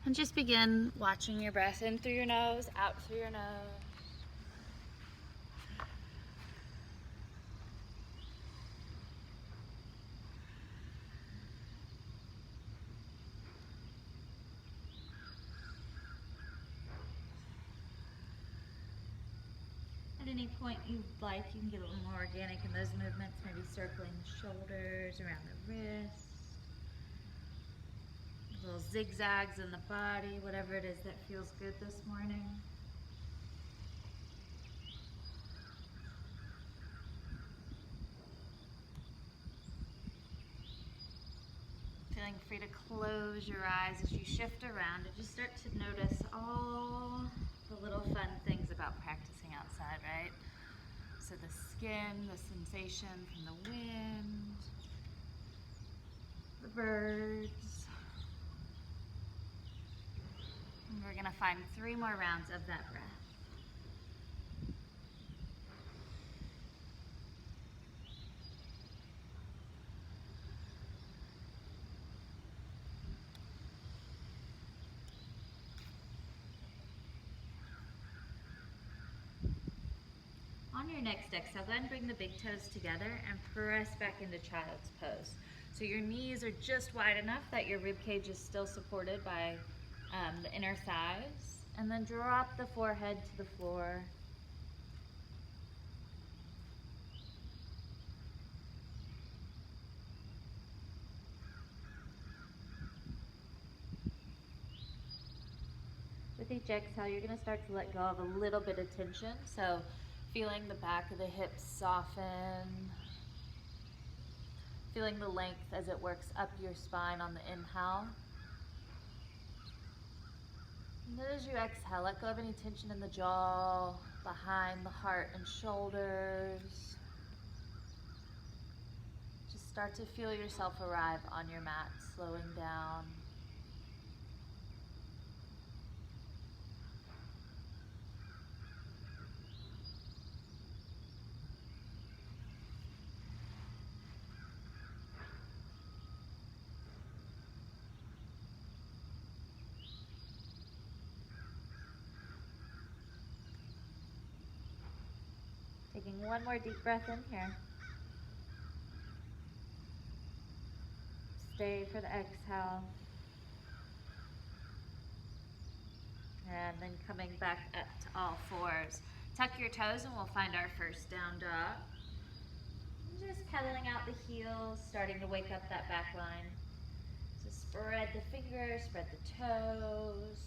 And just begin watching your breath in through your nose, out through your nose. At any point you'd like, you can get a little more organic in those movements, maybe circling the shoulders, around the wrists, little zigzags in the body, whatever it is that feels good this morning. Feeling free to close your eyes as you shift around and just start to notice all the little fun things about practicing outside, right? So the skin, the sensation from the wind, the birds. And we're gonna find 3 more rounds of that breath. On your next exhale, go ahead and bring the big toes together and press back into child's pose. So your knees are just wide enough that your rib cage is still supported by the inner thighs. And then drop the forehead to the floor. With each exhale, you're going to start to let go of a little bit of tension. So feeling the back of the hips soften. Feeling the length as it works up your spine on the inhale. And then as you exhale, let go of any tension in the jaw, behind the heart and shoulders. Just start to feel yourself arrive on your mat, slowing down. Taking one more deep breath in here. Stay for the exhale. And then coming back up to all fours. Tuck your toes and we'll find our first down dog. Just pedaling out the heels, starting to wake up that back line. So spread the fingers, spread the toes.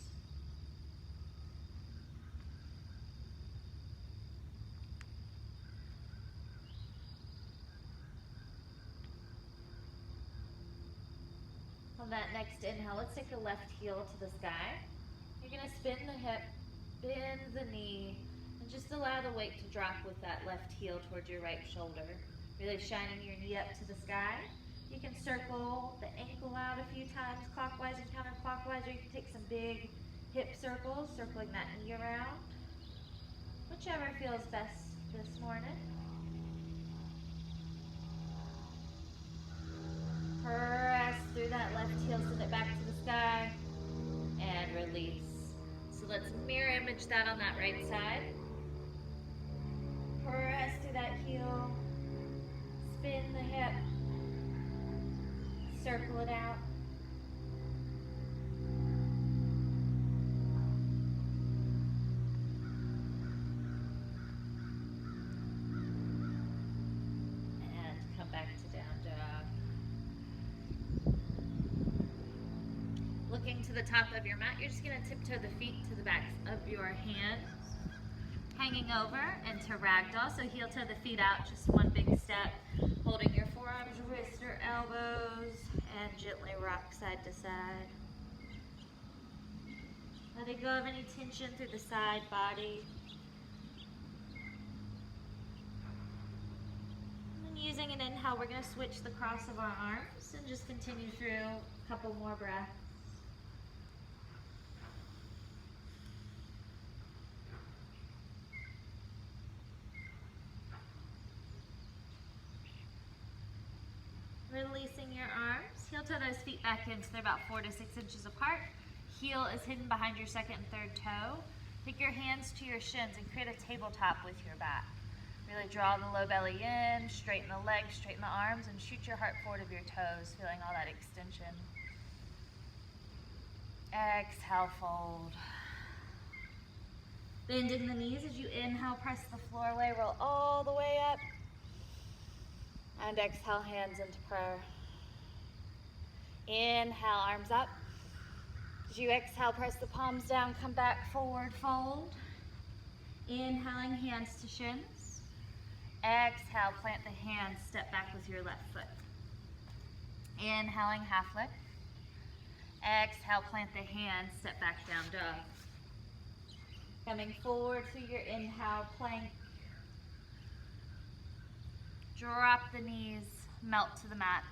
On that next inhale, let's take the left heel to the sky. You're going to spin the hip, bend the knee, and just allow the weight to drop with that left heel towards your right shoulder. Really shining your knee up to the sky. You can circle the ankle out a few times, clockwise and counterclockwise, or you can take some big hip circles, circling that knee around. Whichever feels best this morning. Press through that left heel, send it back to the sky, and release. So let's mirror image that on that right side. Press through that heel, spin the hip, circle it out. And come back to down dog. Looking to the top of your mat, you're just going to tiptoe the feet to the backs of your hands. Hanging over into ragdoll, so heel toe the feet out, just one big step. Holding your forearms, wrists, or elbows, and gently rock side to side. Letting go of any tension through the side body. And then using an inhale, we're going to switch the cross of our arms and just continue through a couple more breaths. Releasing your arms. Heel toe those feet back in so they're about 4 to 6 inches apart. heel is hidden behind your second and third toe. Take your hands to your shins and create a tabletop with your back. Really draw the low belly in, straighten the legs, straighten the arms, and shoot your heart forward of your toes, feeling all that extension. Exhale, fold. Bending the knees as you inhale, press the floor away, roll all the way up. And exhale, hands into prayer. Inhale, arms up. As you exhale, press the palms down, come back, forward, fold. Inhaling, hands to shins. Exhale, plant the hands, step back with your left foot. Inhaling, half lift. Exhale, plant the hands, step back, down dog. Coming forward through your inhale, plank. Drop the knees, melt to the mat.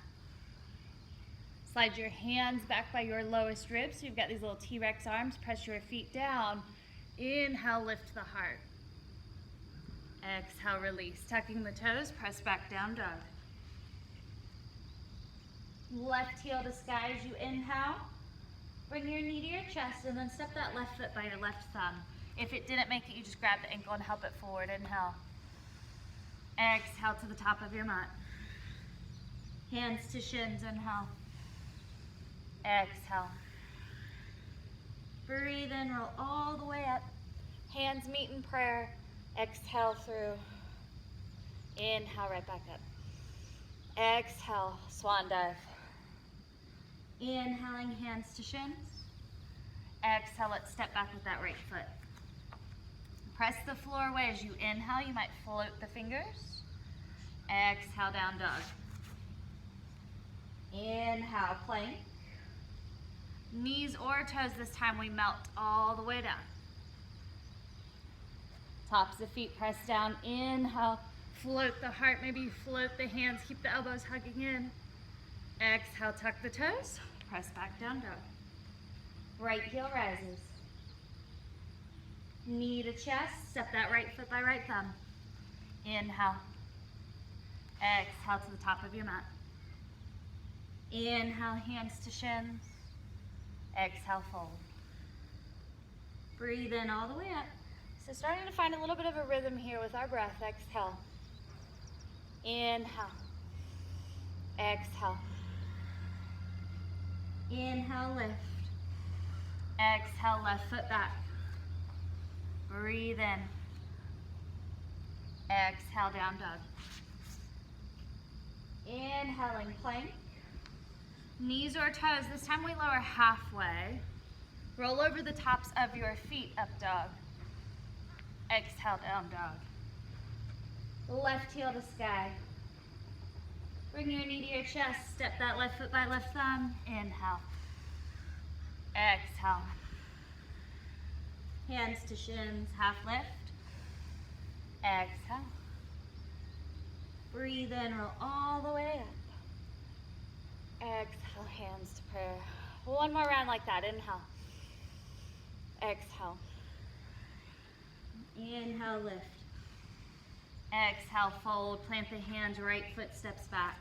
Slide your hands back by your lowest ribs. So you've got these little T-Rex arms. Press your feet down. Inhale, lift the heart. Exhale, release. Tucking the toes, press back, down dog. Left heel to sky as you inhale. Bring your knee to your chest and then step that left foot by your left thumb. If it didn't make it, you just grab the ankle and help it forward. Inhale. Exhale to the top of your mat. Hands to shins, inhale. Exhale. Breathe in, roll all the way up. Hands meet in prayer. Exhale through. Inhale, right back up. Exhale, swan dive. Inhaling, hands to shins. Exhale, let's step back with that right foot. Press the floor away as you inhale. You might float the fingers. Exhale, down dog. Inhale, plank. Knees or toes, this time we melt all the way down. Tops of feet press down. Inhale, float the heart. Maybe you float the hands. Keep the elbows hugging in. Exhale, tuck the toes. Press back, down dog. Right heel rises. Knee to chest. Step that right foot by right thumb. Inhale. Exhale to the top of your mat. Inhale, hands to shins. Exhale, fold. Breathe in all the way up. So starting to find a little bit of a rhythm here with our breath. Exhale. Inhale. Exhale. Inhale, lift. Exhale, left foot back. Breathe in. Exhale, down dog. Inhaling, plank. Knees or toes. This time we lower halfway. Roll over the tops of your feet, up dog. Exhale, down dog. Left heel to sky. Bring your knee to your chest. Step that left foot by left thumb. Inhale. Exhale. Hands to shins, half lift. Exhale. Breathe in, roll all the way up. Exhale, hands to prayer. One more round like that. Inhale. Exhale. Inhale, lift. Exhale, fold. Plant the hands, right foot steps back.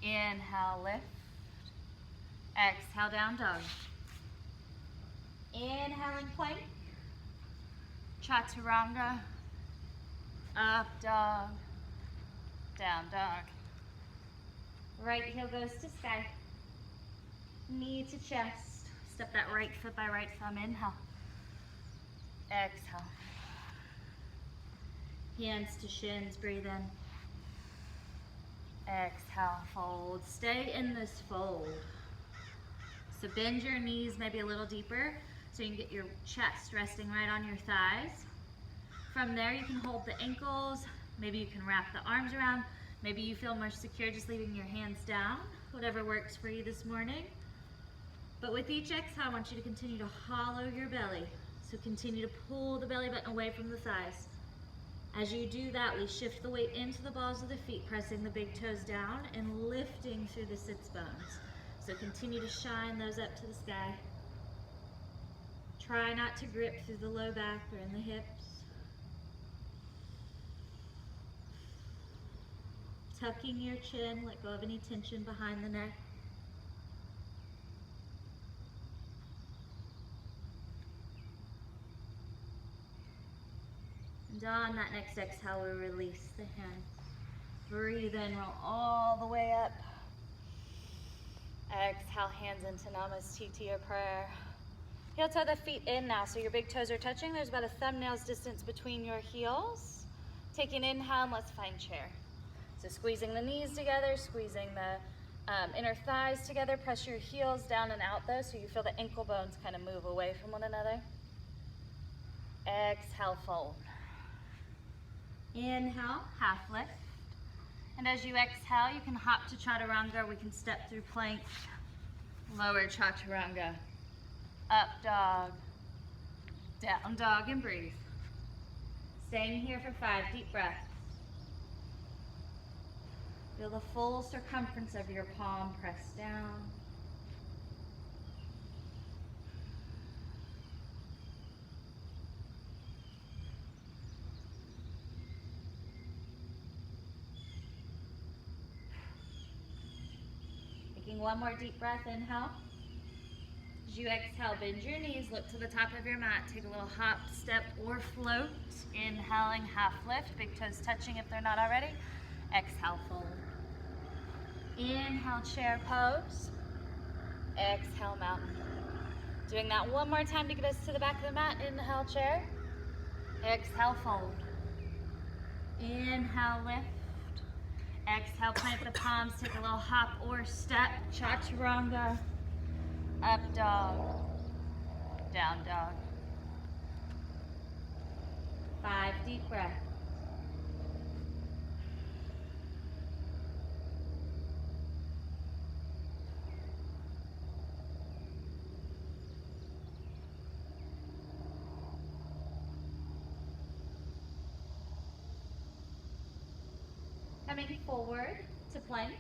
Inhale, lift. Exhale, down dog. Inhaling, plank. Chaturanga. Up dog. Down dog. Right heel goes to sky. Knee to chest. Step that right foot by right thumb. Inhale. Exhale. Hands to shins. Breathe in. Exhale. Fold. Stay in this fold. So bend your knees maybe a little deeper so you can get your chest resting right on your thighs. From there you can hold the ankles. Maybe you can wrap the arms around. Maybe you feel more secure just leaving your hands down. Whatever works for you this morning. But with each exhale, I want you to continue to hollow your belly. So continue to pull the belly button away from the thighs. As you do that, we shift the weight into the balls of the feet, pressing the big toes down and lifting through the sits bones. So continue to shine those up to the sky. Try not to grip through the low back or in the hips. Tucking your chin, let go of any tension behind the neck. And on that next exhale, we release the hand. Breathe in, roll all the way up. Exhale, hands into Namaste or prayer. Heel toe the feet in now, so your big toes are touching. There's about a thumbnail's distance between your heels. Take an inhale and let's find chair. So squeezing the knees together, squeezing the inner thighs together. Press your heels down and out though, so you feel the ankle bones kind of move away from one another. Exhale, fold. Inhale, half lift. And as you exhale, you can hop to chaturanga. We can step through plank, lower chaturanga, up dog, down dog, and breathe. Staying here for 5 deep breaths. Feel the full circumference of your palm press down. Taking one more deep breath, inhale. As you exhale, bend your knees, look to the top of your mat, take a little hop, step, or float. Inhaling, half lift, big toes touching if they're not already. Exhale, fold. Inhale, chair pose. Exhale, mountain. Doing that one more time to get us to the back of the mat. Inhale, chair. Exhale, fold. Inhale, lift. Exhale, plant the palms, take a little hop or step, chaturanga, up dog, down dog. 5 deep breaths. Coming forward to plank.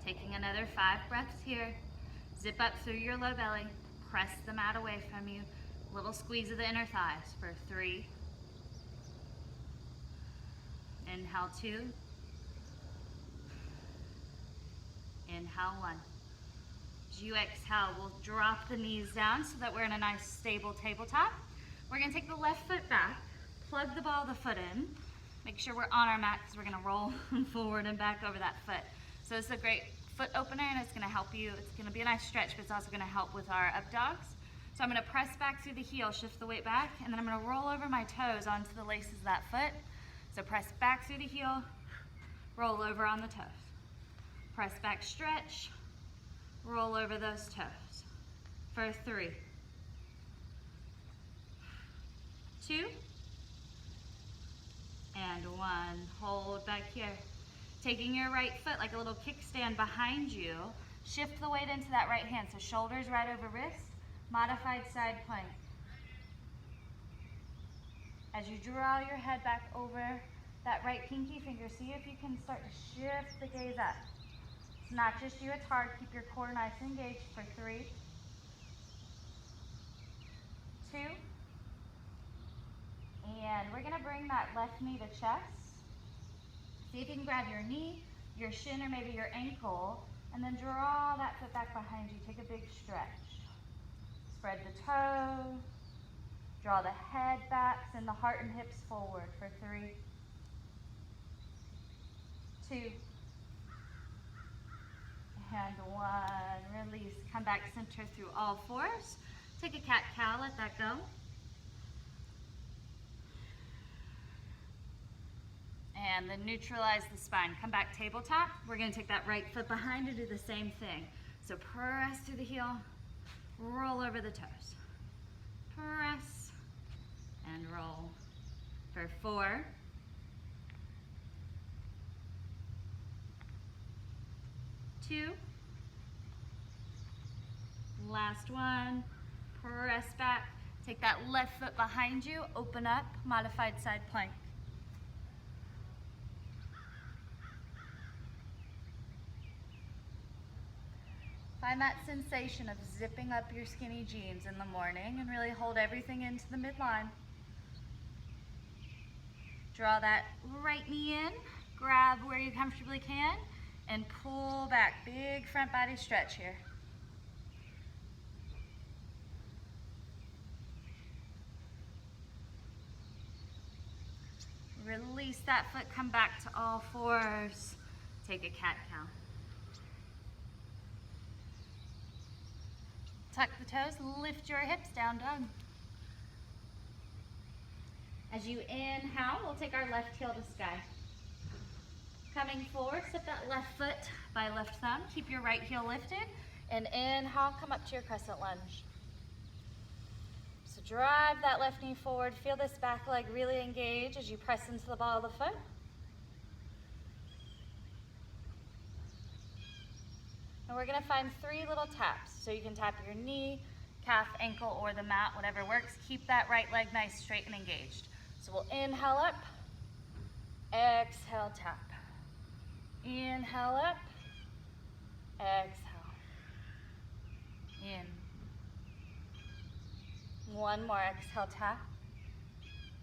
Taking another 5 breaths here. Zip up through your low belly. Press the mat away from you. Little squeeze of the inner thighs for 3. Inhale, 2. Inhale, 1. As you exhale, we'll drop the knees down so that we're in a nice stable tabletop. We're gonna take the left foot back. Plug the ball of the foot in. Make sure we're on our mat because we're gonna roll forward and back over that foot. So this is a great foot opener and it's gonna help you. It's gonna be a nice stretch, but it's also gonna help with our up dogs. So I'm gonna press back through the heel, shift the weight back, and then I'm gonna roll over my toes onto the laces of that foot. So press back through the heel, roll over on the toes. Press back, stretch, roll over those toes. For 3, 2, and 1. Hold back here. Taking your right foot like a little kickstand behind you. Shift the weight into that right hand. So shoulders right over wrist. Modified side plank. As you draw your head back over that right pinky finger, see if you can start to shift the gaze up. It's not just you, it's hard. Keep your core nice and engaged for 3, 2, and we're gonna bring that left knee to chest. See if you can grab your knee, your shin, or maybe your ankle, and then draw that foot back behind you. Take a big stretch. Spread the toe, draw the head back, send the heart and hips forward for 3, 2, and 1. Release, come back center through all 4s. Take a cat-cow, let that go. And then neutralize the spine. Come back tabletop. We're gonna take that right foot behind and do the same thing. So press through the heel, roll over the toes. Press and roll for 4, 2, last 1. Press back. Take that left foot behind you, open up, modified side plank. Find that sensation of zipping up your skinny jeans in the morning and really hold everything into the midline. Draw that right knee in, grab where you comfortably can, and pull back. Big front body stretch here. Release that foot, come back to all fours. Take a cat-cow. Tuck the toes, lift your hips, down dog. As you inhale, we'll take our left heel to sky. Coming forward, step that left foot by left thumb. Keep your right heel lifted. And inhale, come up to your crescent lunge. So drive that left knee forward. Feel this back leg really engage as you press into the ball of the foot. And we're gonna find 3 little taps. So you can tap your knee, calf, ankle, or the mat, whatever works. Keep that right leg nice, straight, and engaged. So we'll inhale up, exhale, tap. Inhale up, exhale, in. One more, exhale, tap.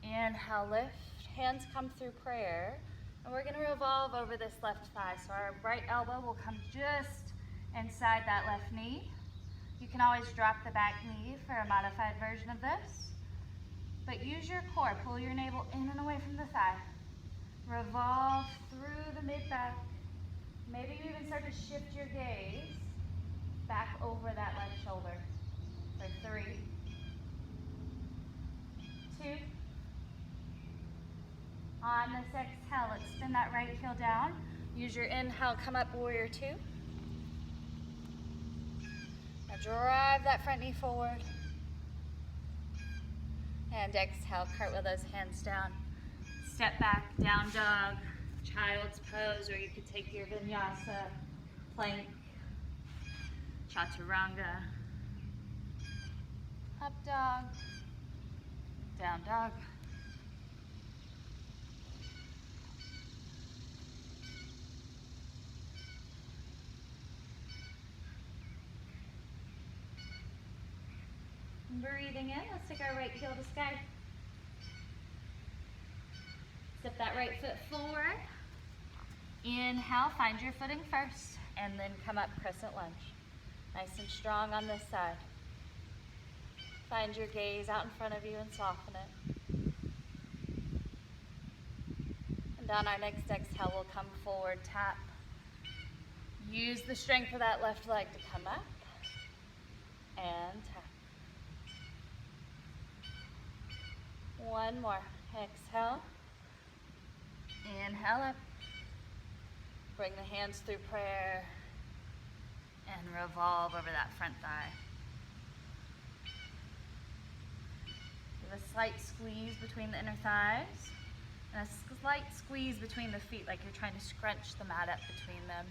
Inhale, lift, hands come through prayer. And we're gonna revolve over this left thigh. So our right elbow will come just inside that left knee. You can always drop the back knee for a modified version of this. But use your core, pull your navel in and away from the thigh. Revolve through the mid-back. Maybe you even start to shift your gaze back over that left shoulder. For 3, 2. On this exhale, let's spin that right heel down. Use your inhale, come up, warrior 2. Now drive that front knee forward. And exhale, cartwheel those hands down. Step back, down dog, child's pose, or you could take your vinyasa, plank, chaturanga, up dog, down dog. Breathing in, let's take our right heel to sky. Step that right foot forward. Inhale, find your footing first, and then come up, crescent lunge. Nice and strong on this side. Find your gaze out in front of you and soften it. And on our next exhale, we'll come forward, tap. Use the strength of that left leg to come up, and tap. One more. Exhale. Inhale up. Bring the hands through prayer and revolve over that front thigh. Give a slight squeeze between the inner thighs and a slight squeeze between the feet, like you're trying to scrunch the mat up between them.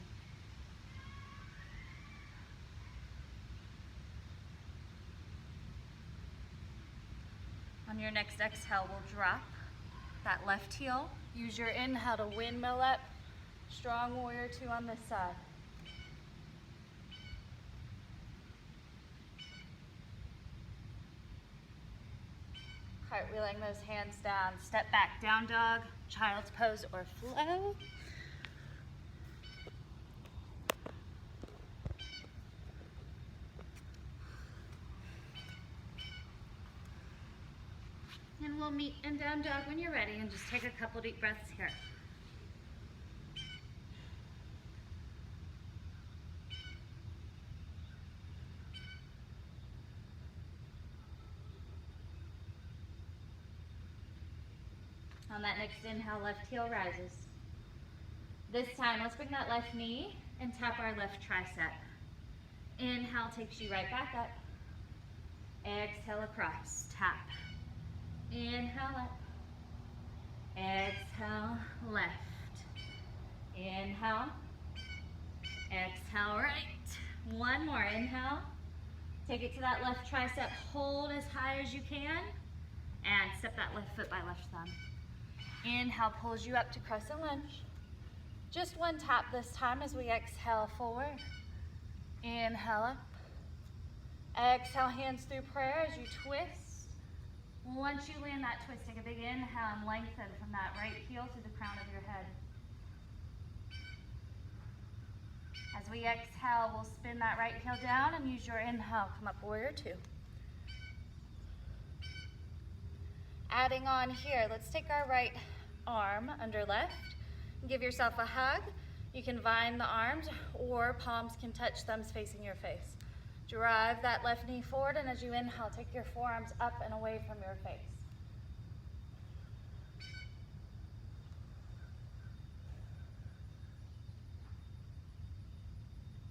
On your next exhale, we'll drop that left heel. Use your inhale to windmill up. Strong warrior 2 on this side. Cartwheeling those hands down. Step back, down dog, child's pose, or flow. And we'll meet in down dog when you're ready, and just take a couple deep breaths here. On that next inhale, left heel rises. This time, let's bring that left knee and tap our left tricep. Inhale takes you right back up. Exhale across, tap. Inhale up. Exhale left. Inhale. Exhale right. One more. Inhale. Take it to that left tricep. Hold as high as you can. And step that left foot by left thumb. Inhale pulls you up to crescent lunge. Just one tap this time as we exhale forward. Inhale up. Exhale, hands through prayer as you twist. Once you land that twist, take a big inhale and lengthen from that right heel to the crown of your head. As we exhale, we'll spin that right heel down and use your inhale. Come up, warrior 2. Adding on here, let's take our right arm under left. Give yourself a hug. You can vine the arms or palms can touch, thumbs facing your face. Drive that left knee forward, and as you inhale, take your forearms up and away from your face.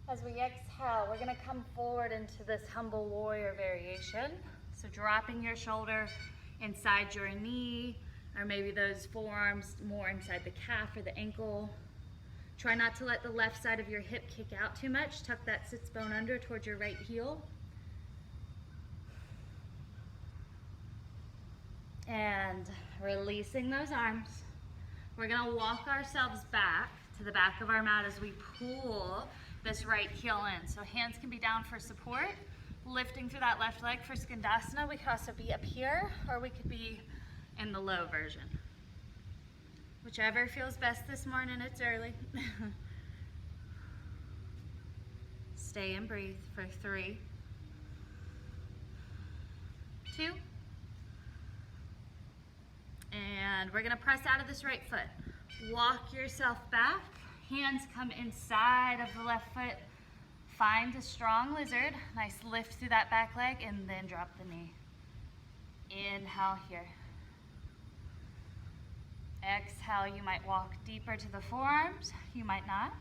As we exhale, we're gonna come forward into this humble warrior variation. So dropping your shoulder inside your knee, or maybe those forearms more inside the calf or the ankle. Try not to let the left side of your hip kick out too much. Tuck that sits bone under towards your right heel. And releasing those arms. We're gonna walk ourselves back to the back of our mat as we pull this right heel in. So hands can be down for support. Lifting through that left leg for Skandasana. We could also be up here, or we could be in the low version. Whichever feels best this morning, it's early. Stay and breathe for 3, 2, and we're gonna press out of this right foot. Walk yourself back, hands come inside of the left foot. Find a strong lizard, nice lift through that back leg, and then drop the knee. Inhale here. Exhale, you might walk deeper to the forearms, you might not.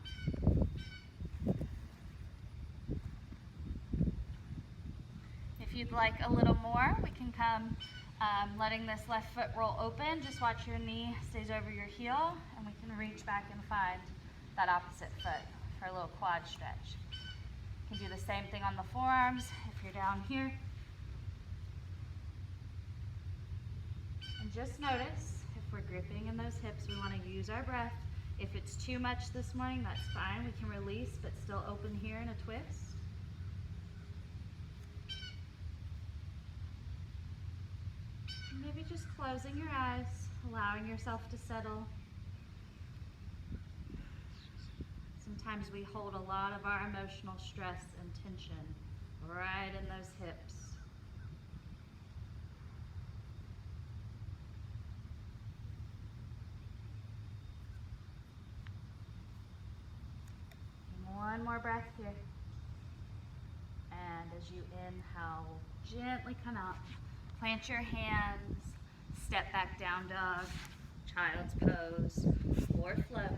If you'd like a little more, we can come letting this left foot roll open. Just watch your knee stays over your heel, and we can reach back and find that opposite foot for a little quad stretch. You can do the same thing on the forearms if you're down here. And just notice, if we're gripping in those hips, we want to use our breath. If it's too much this morning, that's fine. We can release, but still open here in a twist. And maybe just closing your eyes, allowing yourself to settle. Sometimes we hold a lot of our emotional stress and tension right in those hips. And one more breath here. And as you inhale, gently come out. Plant your hands, step back down dog, child's pose, or float.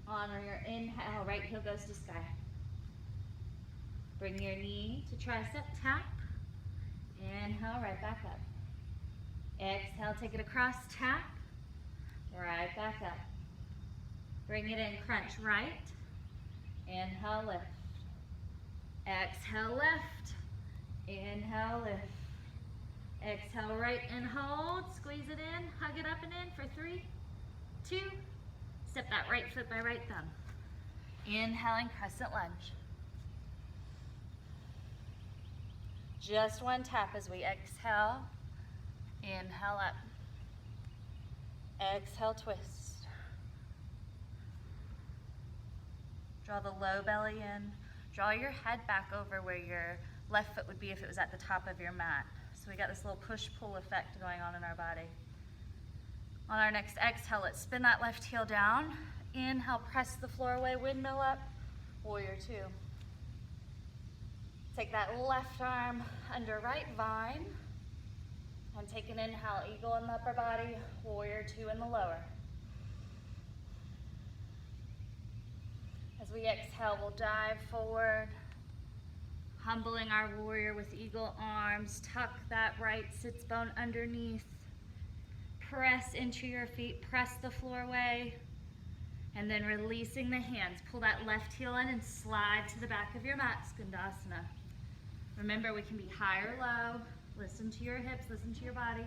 Honor your inhale, right heel goes to sky. Bring your knee to tricep tap. Inhale, right back up. Exhale, take it across, tap. Right back up. Bring it in, crunch right. Inhale, lift. Exhale, left. Inhale, lift. Exhale, right and hold. Squeeze it in, hug it up and in for 3, 2, step that right foot by right thumb. Inhaling, crescent lunge. Just one tap as we exhale. Inhale up. Exhale, twist. Draw the low belly in. Draw your head back over where your left foot would be if it was at the top of your mat. So we got this little push-pull effect going on in our body. On our next exhale, let's spin that left heel down. Inhale, press the floor away, windmill up, warrior 2. Take that left arm under right vine, and take an inhale, eagle in the upper body, warrior 2 in the lower. As we exhale, we'll dive forward, humbling our warrior with eagle arms. Tuck that right sits bone underneath. Press into your feet, press the floor away, and then releasing the hands. Pull that left heel in and slide to the back of your mat, Skandasana. Remember, we can be high or low. Listen to your hips, listen to your body.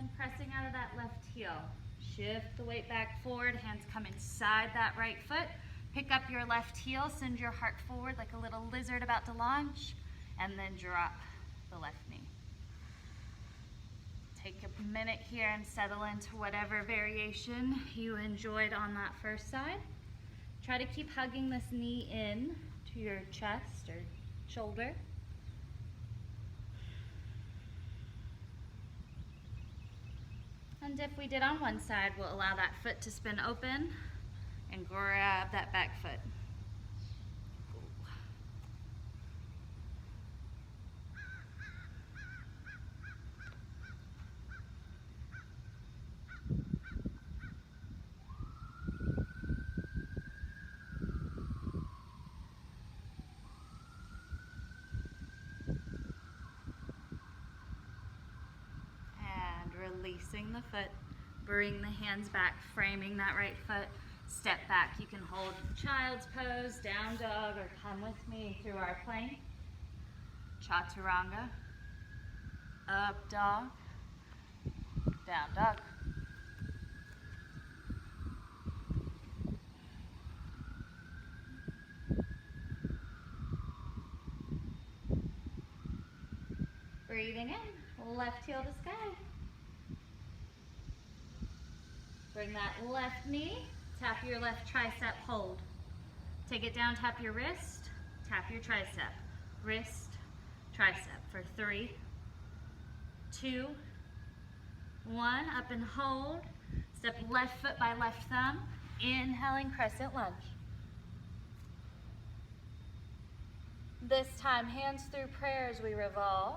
then pressing out of that left heel. Shift the weight back forward, hands come inside that right foot. Pick up your left heel, send your heart forward like a little lizard about to launch, and then drop the left knee. Take a minute here and settle into whatever variation you enjoyed on that first side. Try to keep hugging this knee in to your chest or shoulder. And if we did on one side, we'll allow that foot to spin open and grab that back foot. Releasing the foot, bring the hands back, framing that right foot, step back. You can hold child's pose, down dog, or come with me through our plank. Chaturanga, up dog, down dog. Breathing in, left heel to sky. Bring that left knee, tap your left tricep, hold. Take it down, tap your wrist, tap your tricep. Wrist, tricep for 3, 2, 1. Up and hold. Step left foot by left thumb. Inhaling crescent lunge. This time, hands through prayer as we revolve.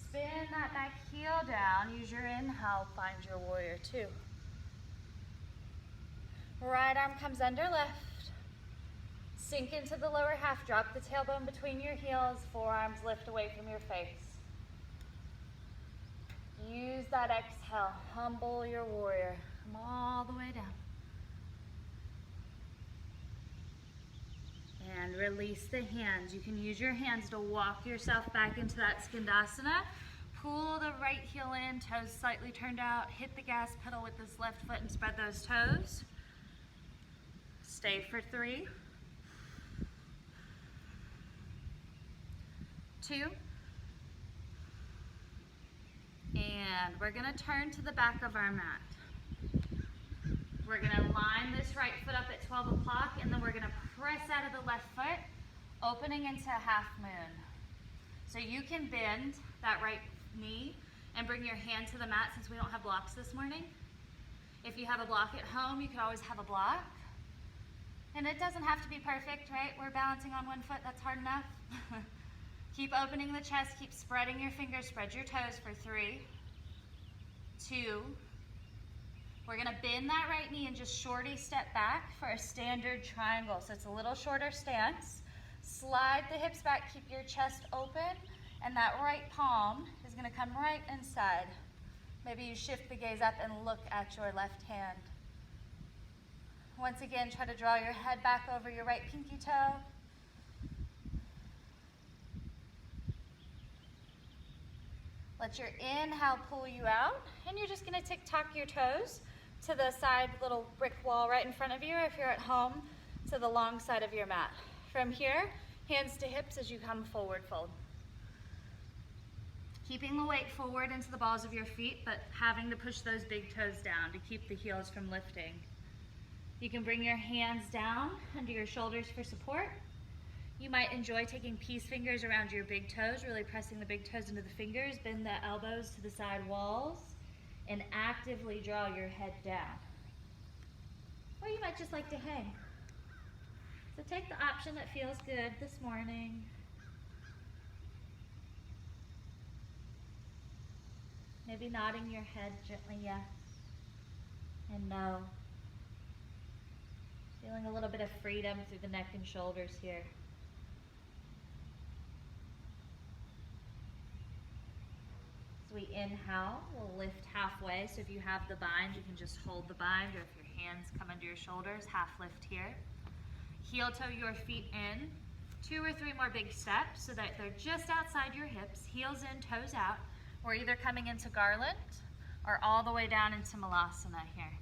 Spin that back heel down. Use your inhale, find your warrior 2. Right arm comes under left. Sink into the lower half. Drop the tailbone between your heels. Forearms lift away from your face. Use that exhale. Humble your warrior. Come all the way down. And release the hands. You can use your hands to walk yourself back into that skandasana. Pull the right heel in, toes slightly turned out. Hit the gas pedal with this left foot and spread those toes. Stay for 3, 2, and we're going to turn to the back of our mat. We're going to line this right foot up at 12 o'clock, and then we're going to press out of the left foot, opening into a half moon. So you can bend that right knee and bring your hand to the mat since we don't have blocks this morning. If you have a block at home, you could always have a block. And it doesn't have to be perfect, right? We're balancing on one foot, that's hard enough. Keep opening the chest, keep spreading your fingers, spread your toes for 3, 2. We're gonna bend that right knee and just shorty step back for a standard triangle. So it's a little shorter stance. Slide the hips back, keep your chest open, and that right palm is gonna come right inside. Maybe you shift the gaze up and look at your left hand. Once again, try to draw your head back over your right pinky toe. Let your inhale pull you out, and you're just gonna tick-tock your toes to the side little brick wall right in front of you, or if you're at home, to the long side of your mat. From here, hands to hips as you come forward fold. Keeping the weight forward into the balls of your feet, but having to push those big toes down to keep the heels from lifting. You can bring your hands down under your shoulders for support. You might enjoy taking peace fingers around your big toes, really pressing the big toes into the fingers, bend the elbows to the side walls, and actively draw your head down. Or you might just like to hang. So take the option that feels good this morning. Maybe nodding your head gently yes and no. Feeling a little bit of freedom through the neck and shoulders here. As we inhale, we'll lift halfway. So if you have the bind, you can just hold the bind, or if your hands come under your shoulders, half lift here. Heel toe your feet in. 2 or 3 more big steps so that they're just outside your hips. Heels in, toes out. We're either coming into garland or all the way down into malasana here.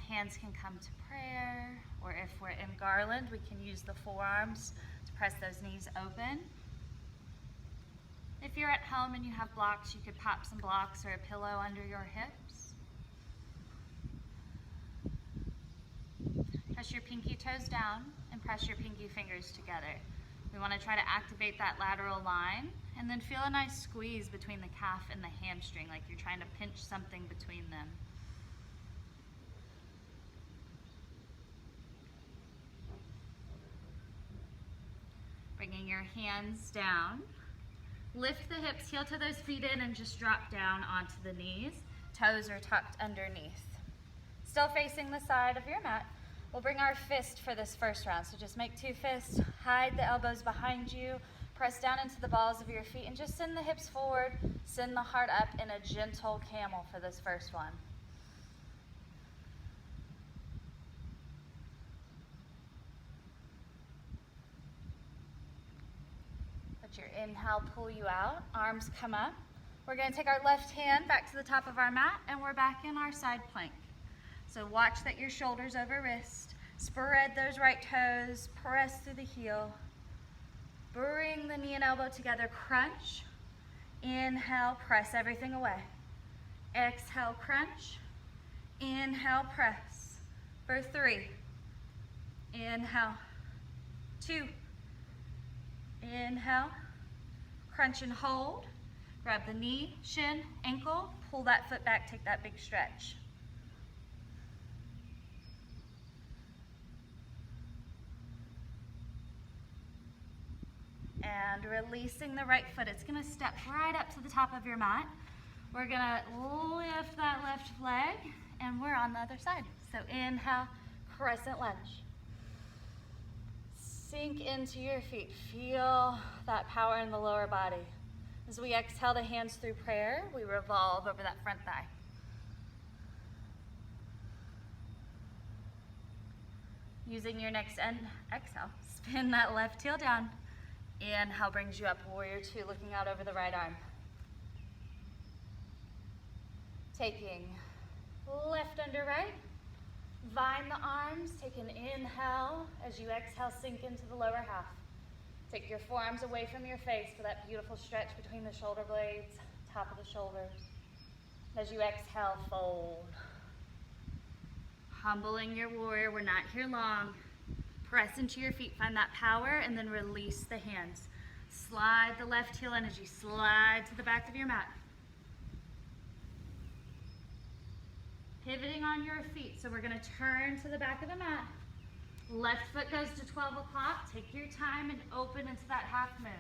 Hands can come to prayer, or if we're in garland, we can use the forearms to press those knees open. If you're at home and you have blocks, you could pop some blocks or a pillow under your hips. Press your pinky toes down and press your pinky fingers together. We want to try to activate that lateral line, and then feel a nice squeeze between the calf and the hamstring, like you're trying to pinch something between them. Bringing your hands down. Lift the hips, heel to those feet in, and just drop down onto the knees. Toes are tucked underneath. Still facing the side of your mat. We'll bring our fist for this first round. So just make 2 fists, hide the elbows behind you, press down into the balls of your feet, and just send the hips forward, send the heart up in a gentle camel for this first one. Let your inhale pull you out, arms come up. We're going to take our left hand back to the top of our mat, and we're back in our side plank. So watch that your shoulders over wrist. Spread those right toes, press through the heel. Bring the knee and elbow together, crunch. Inhale, press everything away. Exhale, crunch. Inhale, press. For 3. Inhale. 2. Inhale. Crunch and hold. Grab the knee, shin, ankle. Pull that foot back, take that big stretch. And releasing the right foot. It's going to step right up to the top of your mat. We're going to lift that left leg, and we're on the other side. So inhale, crescent lunge. Sink into your feet. Feel that power in the lower body. As we exhale the hands through prayer, we revolve over that front thigh. Using your next exhale, spin that left heel down. Inhale brings you up, warrior 2, looking out over the right arm. Taking left under right, vine the arms, take an inhale. As you exhale, sink into the lower half. Take your forearms away from your face for that beautiful stretch between the shoulder blades, top of the shoulders. As you exhale, fold. Humbling your warrior, we're not here long. Press into your feet, find that power, and then release the hands. Slide the left heel in as you slide to the back of your mat. Pivoting on your feet, so we're going to turn to the back of the mat. Left foot goes to 12 o'clock. Take your time and open into that half moon.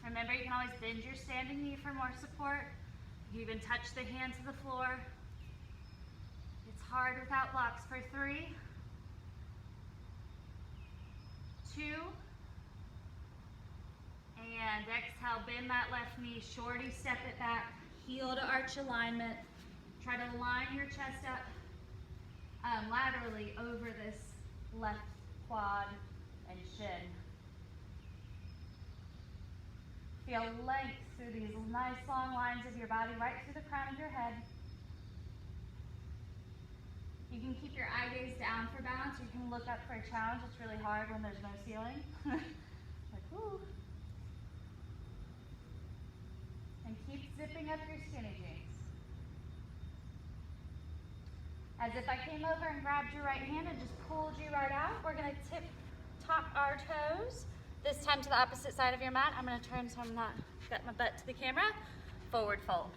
Remember, you can always bend your standing knee for more support. You even touch the hand to the floor. It's hard without blocks. For 3, 2, and exhale, bend that left knee, shorty step it back, heel to arch alignment. Try to line your chest up laterally over this left quad and shin. Feel length through these nice long lines of your body, right through the crown of your head. You can keep your eye gaze down for balance, or you can look up for a challenge. It's really hard when there's no ceiling. Like, whoo. And keep zipping up your skinny jeans. As if I came over and grabbed your right hand and just pulled you right out. We're going to tip top our toes. This time to the opposite side of your mat. I'm going to turn so I'm not got my butt to the camera. Forward fold.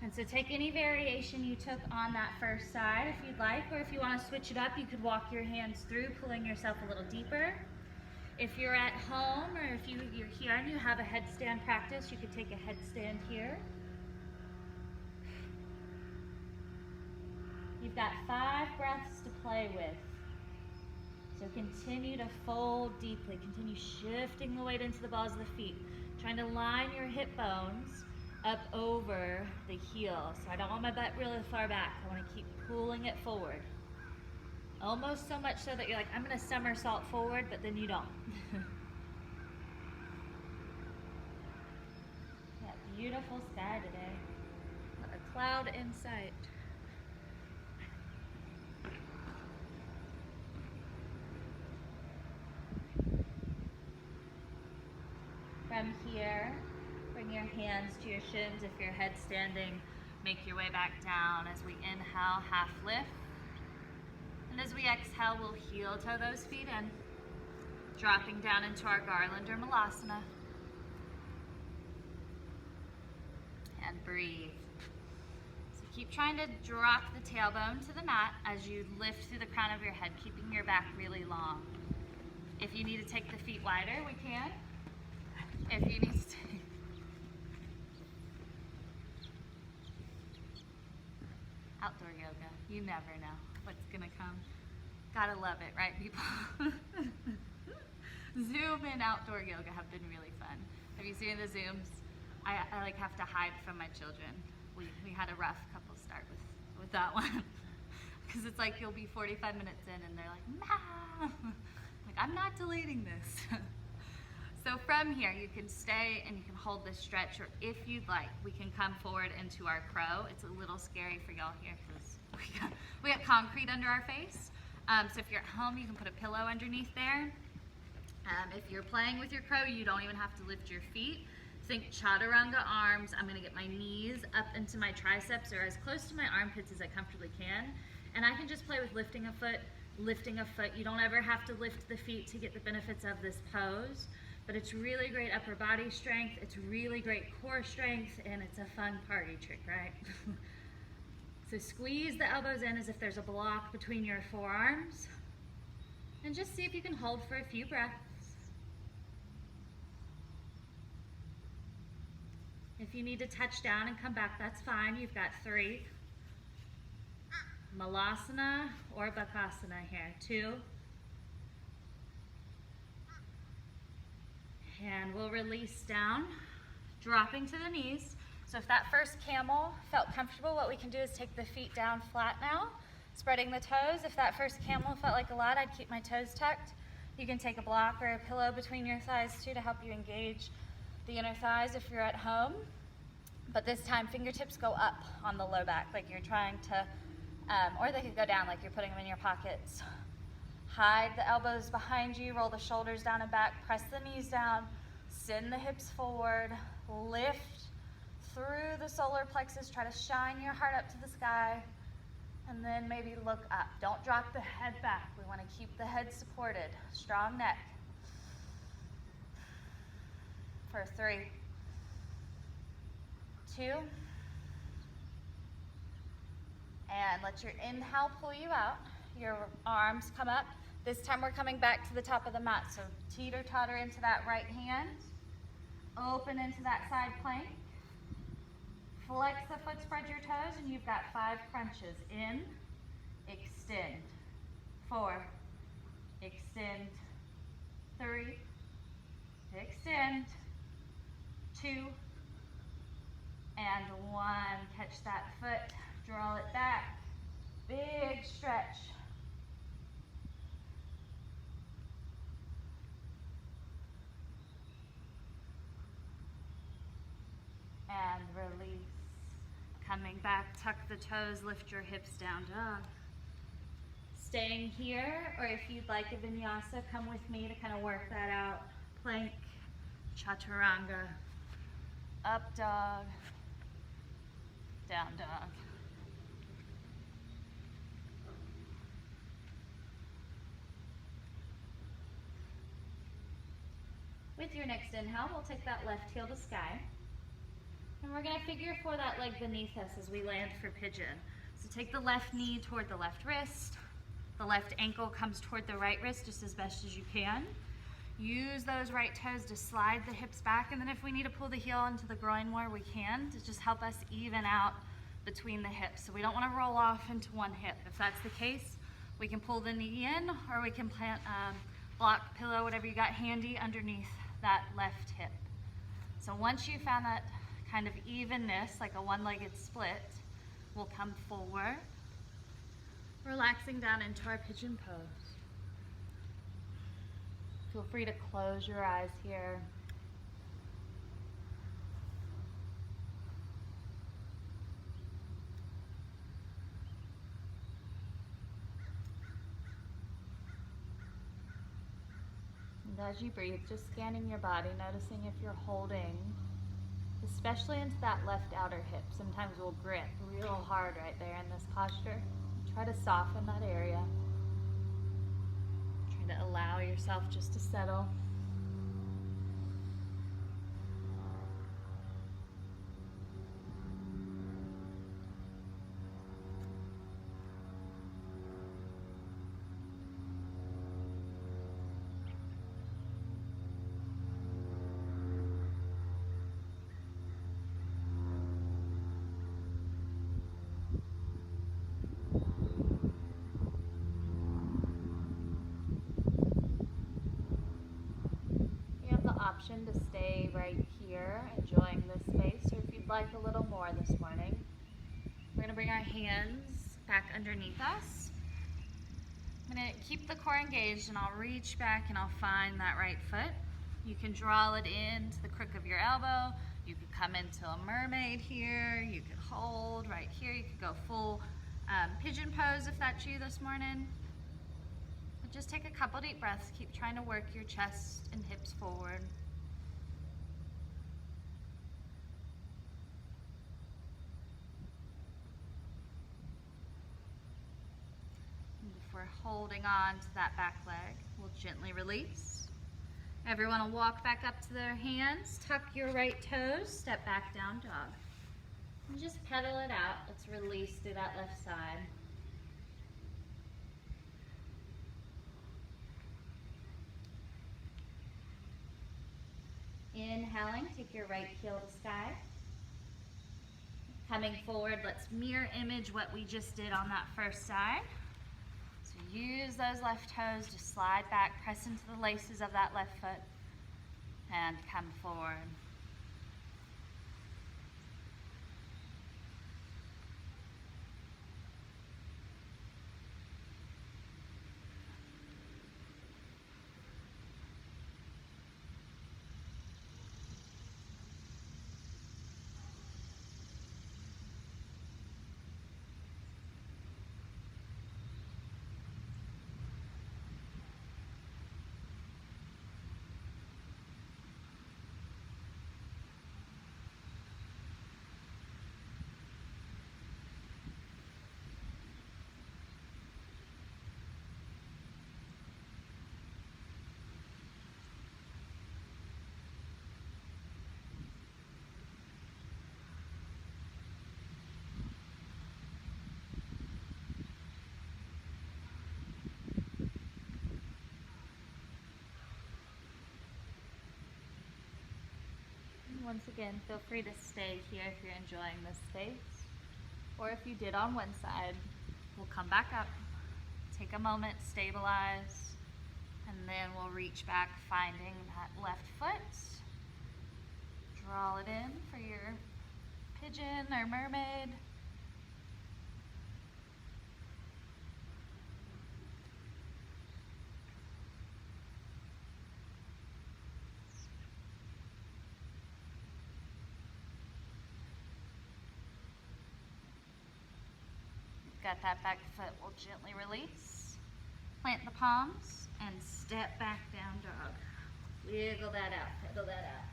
And so take any variation you took on that first side if you'd like, or if you want to switch it up, you could walk your hands through, pulling yourself a little deeper. If you're at home, or if you're here and you have a headstand practice, you could take a headstand here. You've got 5 breaths to play with. So continue to fold deeply. Continue shifting the weight into the balls of the feet. Trying to line your hip bones up over the heel. So I don't want my butt really far back. I want to keep pulling it forward. Almost so much so that you're like, I'm going to somersault forward, but then you don't. beautiful sky today. Not a cloud in sight. From here, bring your hands to your shins. If your head's standing, make your way back down. As we inhale, half lift. And as we exhale, we'll heel toe those feet in, dropping down into our garland or malasana. And breathe. So keep trying to drop the tailbone to the mat as you lift through the crown of your head, keeping your back really long. If you need to take the feet wider, we can. If you need to take... Outdoor yoga, you never know what's gonna come. Gotta love it, right, people? Zoom and outdoor yoga have been really fun. Have you seen the Zooms? I like have to hide from my children. We had a rough couple start with that one. Because it's like you'll be 45 minutes in and they're like, Mom! Like, I'm not deleting this. So from here, you can stay and you can hold this stretch, or if you'd like, we can come forward into our crow. It's a little scary for y'all here because we got concrete under our face. So if you're at home, you can put a pillow underneath there. If you're playing with your crow, you don't even have to lift your feet. Think chaturanga arms. I'm gonna get my knees up into my triceps or as close to my armpits as I comfortably can. And I can just play with lifting a foot, lifting a foot. You don't ever have to lift the feet to get the benefits of this pose. But it's really great upper body strength, it's really great core strength, and it's a fun party trick, right? So squeeze the elbows in as if there's a block between your forearms. And just see if you can hold for a few breaths. If you need to touch down and come back, that's fine. You've got 3. Malasana or Bakasana here. 2. And we'll release down, dropping to the knees. So if that first camel felt comfortable, what we can do is take the feet down flat now, spreading the toes. If that first camel felt like a lot, I'd keep my toes tucked. You can take a block or a pillow between your thighs too to help you engage the inner thighs if you're at home. But this time, fingertips go up on the low back, like you're trying to, or they could go down like you're putting them in your pockets. Hide the elbows behind you, roll the shoulders down and back, press the knees down, send the hips forward, lift through the solar plexus, try to shine your heart up to the sky, and then maybe look up. Don't drop the head back. We want to keep the head supported. Strong neck. For 3, 2, and let your inhale pull you out. Your arms come up. This time we're coming back to the top of the mat. So teeter-totter into that right hand. Open into that side plank. Flex the foot, spread your toes, and you've got 5 crunches. In, extend. 4, extend. 3, extend. 2, and 1. Catch that foot, draw it back. Big stretch. And release. Coming back, tuck the toes, lift your hips down, dog. Staying here, or if you'd like a vinyasa, come with me to kind of work that out. Plank, chaturanga, up dog, down dog. With your next inhale, we'll take that left heel to sky. And we're gonna figure for that leg beneath us as we land for pigeon. So take the left knee toward the left wrist. The left ankle comes toward the right wrist just as best as you can. Use those right toes to slide the hips back, and then if we need to pull the heel into the groin more, we can, to just help us even out between the hips. So we don't wanna roll off into one hip. If that's the case, we can pull the knee in, or we can plant block, pillow, whatever you got handy underneath that left hip. So once you found that kind of evenness, like a one-legged split, we'll come forward, relaxing down into our pigeon pose. Feel free to close your eyes here. And as you breathe, just scanning your body, noticing if you're holding, especially into that left outer hip. Sometimes we'll grip real hard right there in this posture. Try to soften that area. Try to allow yourself just to settle. Option to stay right here, enjoying this space, or if you'd like a little more this morning, we're going to bring our hands back underneath us. I'm going to keep the core engaged, and I'll reach back and I'll find that right foot. You can draw it into the crook of your elbow. You could come into a mermaid here. You could hold right here. You could go full pigeon pose if that's you this morning. But just take a couple deep breaths. Keep trying to work your chest and hips forward. If we're holding on to that back leg, we'll gently release. Everyone will walk back up to their hands, tuck your right toes, step back down dog. And just pedal it out. Let's release through that left side. Inhaling, take your right heel to sky. Coming forward, let's mirror image what we just did on that first side. So use those left toes to slide back, press into the laces of that left foot, and come forward. Once again, feel free to stay here if you're enjoying this space. Or if you did on one side, we'll come back up, take a moment, stabilize, and then we'll reach back, finding that left foot. Draw it in for your pigeon or mermaid. Got that back foot, we'll gently release. Plant the palms and step back down dog. Wiggle that out, pedal that out.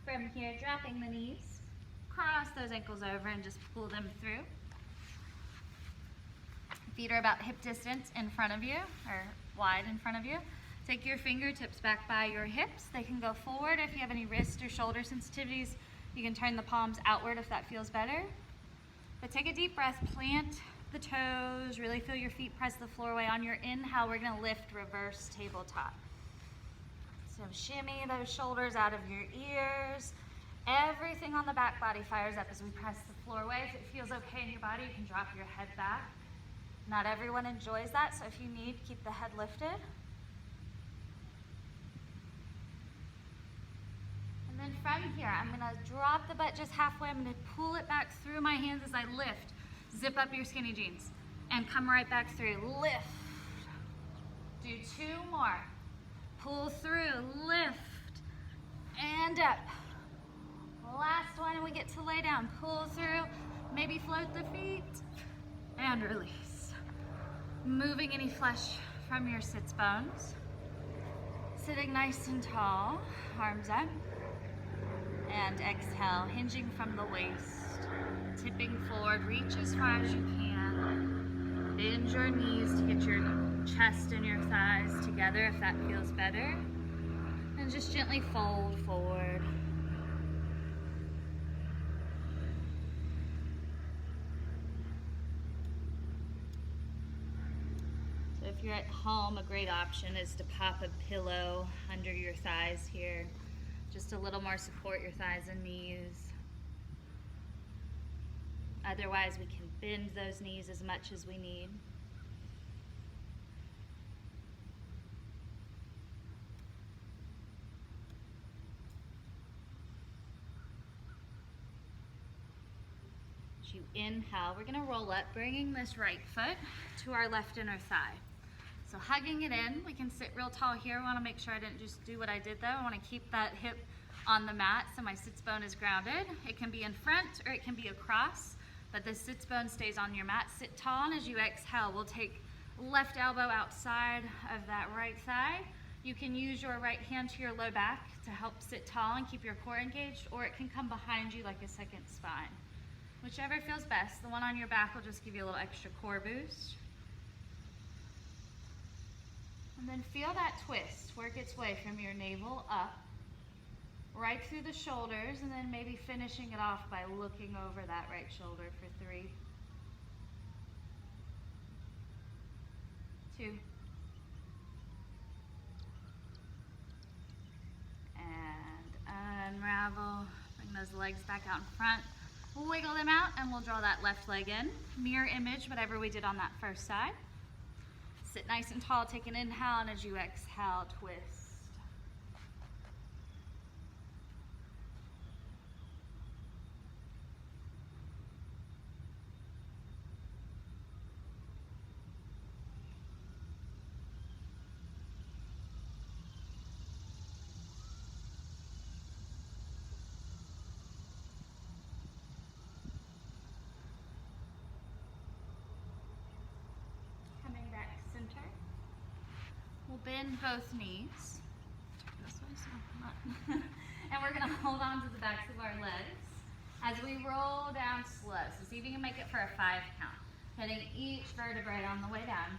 From here, dropping the knees. Cross those ankles over and just pull them through. Feet are about hip distance in front of you, or wide in front of you. Take your fingertips back by your hips. They can go forward. If you have any wrist or shoulder sensitivities, you can turn the palms outward if that feels better. But take a deep breath, plant the toes, really feel your feet press the floor away. On your inhale, we're gonna lift reverse tabletop. So shimmy those shoulders out of your ears. Everything on the back body fires up as we press the floor away. If it feels okay in your body, you can drop your head back. Not everyone enjoys that, so if you need, keep the head lifted. And then from here, I'm gonna drop the butt just halfway. I'm gonna pull it back through my hands as I lift. Zip up your skinny jeans and come right back through. Lift. Do 2 more. Pull through, lift, and up. Last one, and we get to lay down. Pull through, maybe float the feet, and release. Moving any flesh from your sits bones. Sitting nice and tall, arms up. And exhale, hinging from the waist. Tipping forward, reach as far as you can. Bend your knees to get your chest and your thighs together if that feels better. And just gently fold forward. So if you're at home, a great option is to pop a pillow under your thighs here. Just a little more support your thighs and knees. Otherwise, we can bend those knees as much as we need. As you inhale, we're going to roll up, bringing this right foot to our left inner thigh. So hugging it in, we can sit real tall here. I want to make sure I didn't just do what I did though. I want to keep that hip on the mat so my sits bone is grounded. It can be in front or it can be across, but the sits bone stays on your mat. Sit tall, and as you exhale, we'll take left elbow outside of that right thigh. You can use your right hand to your low back to help sit tall and keep your core engaged, or it can come behind you like a second spine. Whichever feels best. The one on your back will just give you a little extra core boost. And then feel that twist work its way from your navel up, right through the shoulders, and then maybe finishing it off by looking over that right shoulder for 3, 2, and unravel. Bring those legs back out in front. Wiggle them out, and we'll draw that left leg in. Mirror image whatever we did on that first side. Sit nice and tall, take an inhale, and as you exhale, twist. Coming back center. We'll bend both knees. This way, so not. And we're gonna hold on to the backs of our legs as we roll down slow. So see if you can make it for a 5 count. Hitting each vertebrae on the way down.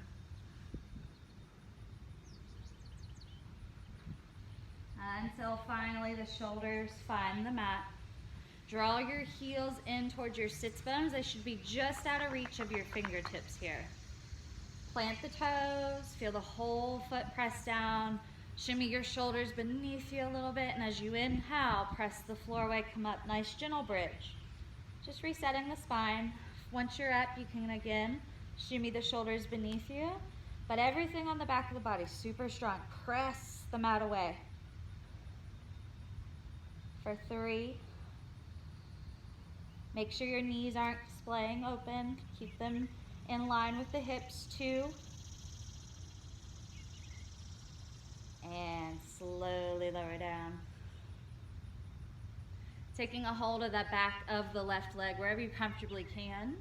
Until finally the shoulders find the mat. Draw your heels in towards your sits bones. They should be just out of reach of your fingertips here. Plant the toes, feel the whole foot press down. Shimmy your shoulders beneath you a little bit, and as you inhale, press the floor away, come up, nice gentle bridge. Just resetting the spine. Once you're up, you can again shimmy the shoulders beneath you, but everything on the back of the body, super strong. Press the mat away. For 3. Make sure your knees aren't splaying open. Keep them in line with the hips. 2. And slowly lower down. Taking a hold of that back of the left leg wherever you comfortably can.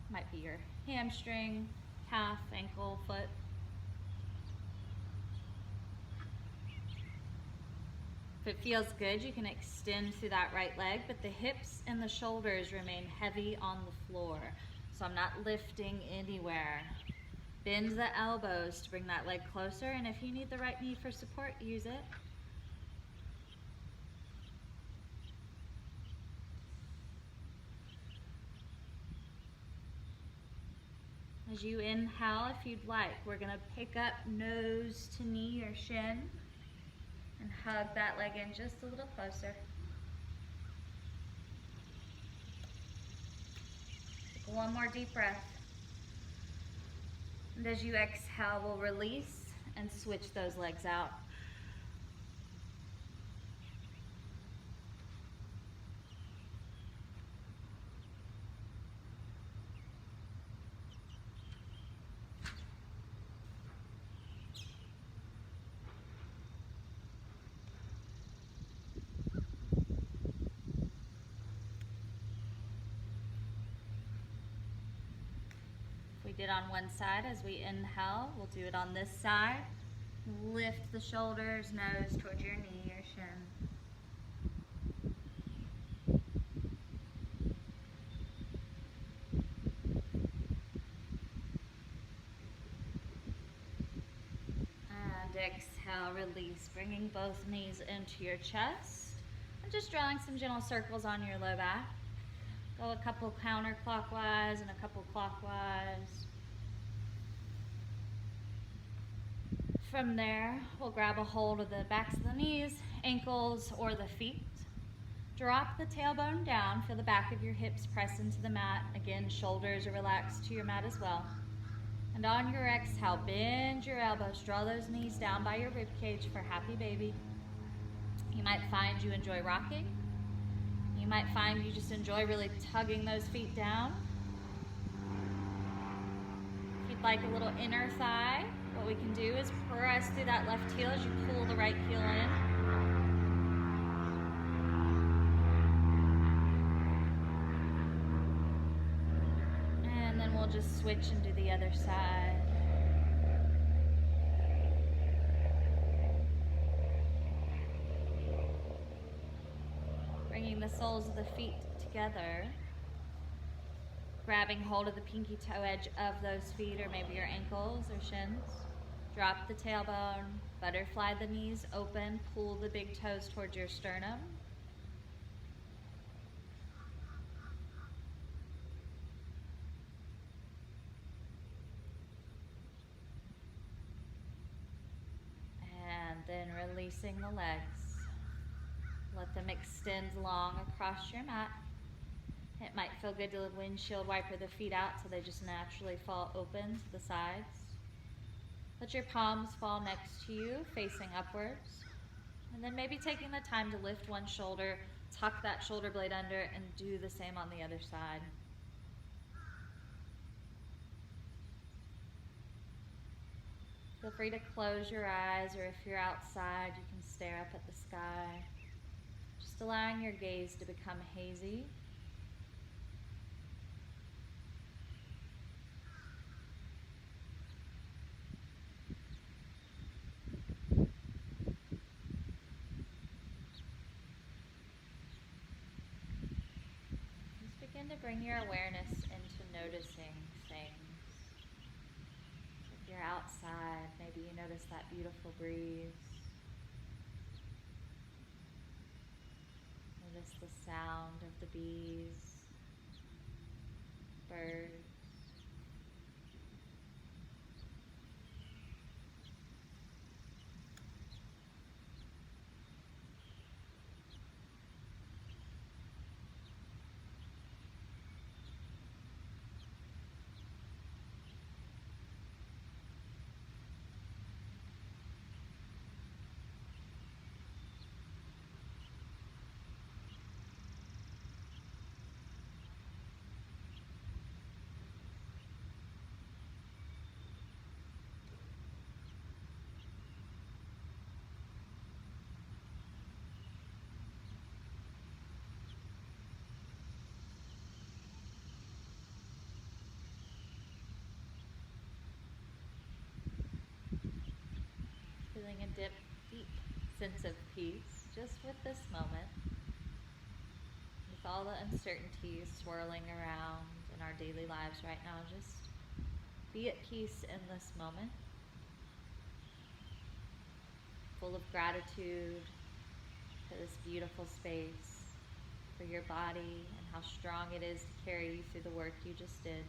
Might be your hamstring, calf, ankle, foot. If it feels good, you can extend through that right leg, but the hips and the shoulders remain heavy on the floor. So I'm not lifting anywhere. Bend the elbows to bring that leg closer, and if you need the right knee for support, use it. As you inhale, if you'd like, we're gonna pick up nose to knee or shin and hug that leg in just a little closer. Take one more deep breath. And as you exhale, we'll release and switch those legs out. we did on one side. As we inhale, we'll do it on this side. Lift the shoulders, nose towards your knee or shin. And exhale, release, bringing both knees into your chest. And just drawing some gentle circles on your low back. Go a couple counterclockwise and a couple clockwise. From there, we'll grab a hold of the backs of the knees, ankles, or the feet. Drop the tailbone down, feel the back of your hips press into the mat. Again, shoulders are relaxed to your mat as well. And on your exhale, bend your elbows, draw those knees down by your rib cage for happy baby. You might find you enjoy rocking. You might find you just enjoy really tugging those feet down. If you'd like a little inner thigh, what we can do is press through that left heel as you pull the right heel in. And then we'll just switch and do the other side. Bringing the soles of the feet together. Grabbing hold of the pinky toe edge of those feet, or maybe your ankles or shins. Drop the tailbone, butterfly the knees open, pull the big toes towards your sternum. And then releasing the legs. Let them extend long across your mat. It might feel good to windshield wiper the feet out so they just naturally fall open to the sides. Let your palms fall next to you, facing upwards. And then maybe taking the time to lift one shoulder, tuck that shoulder blade under, and do the same on the other side. Feel free to close your eyes, or if you're outside, you can stare up at the sky. Just allowing your gaze to become hazy. To bring your awareness into noticing things. If you're outside, maybe you notice that beautiful breeze. Notice the sound of the bees, birds. Feeling a deep sense of peace just with this moment. With all the uncertainties swirling around in our daily lives right now, just be at peace in this moment. Full of gratitude for this beautiful space, for your body and how strong it is to carry you through the work you just did.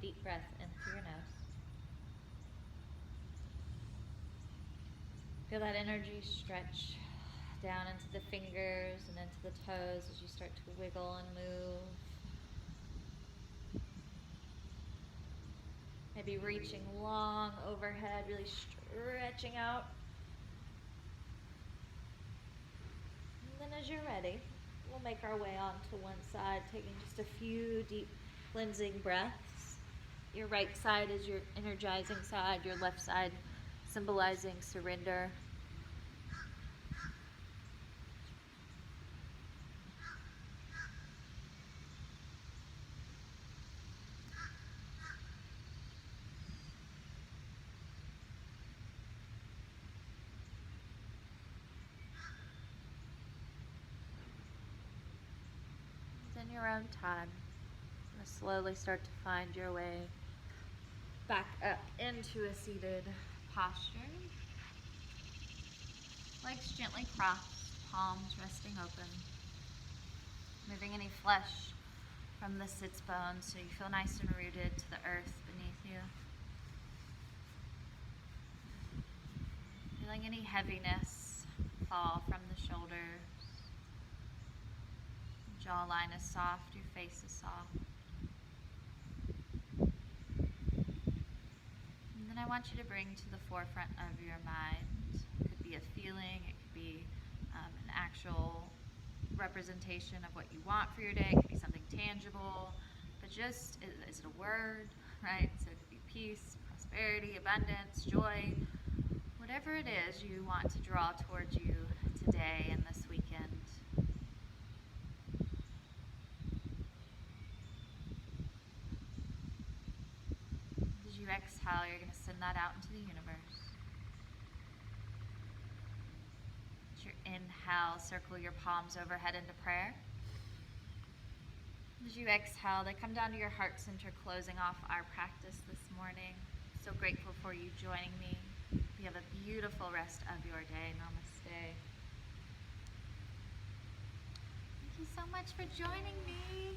deep breath in through your nose. Feel that energy stretch down into the fingers and into the toes as you start to wiggle and move. Maybe reaching long overhead, really stretching out. And then as you're ready, we'll make our way onto one side, taking just a few deep cleansing breaths. Your right side is your energizing side, your left side symbolizing surrender. In your own time, you're going to slowly start to find your way back up into a seated posture. Legs gently crossed, palms resting open. Moving any flesh from the sits bones so you feel nice and rooted to the earth beneath you. Feeling any heaviness fall from the shoulders. Jawline is soft, your face is soft. And then I want you to bring to the forefront of your mind. It could be a feeling, it could be an actual representation of what you want for your day, it could be something tangible, but just, is it a word, right? So it could be peace, prosperity, abundance, joy, whatever it is you want to draw towards you today and this weekend. As you exhale, you're going to send that out into the universe. As your inhale, circle your palms overhead into prayer. As you exhale, they come down to your heart center, closing off our practice this morning. So grateful for you joining me. You have a beautiful rest of your day. Namaste. Thank you so much for joining me.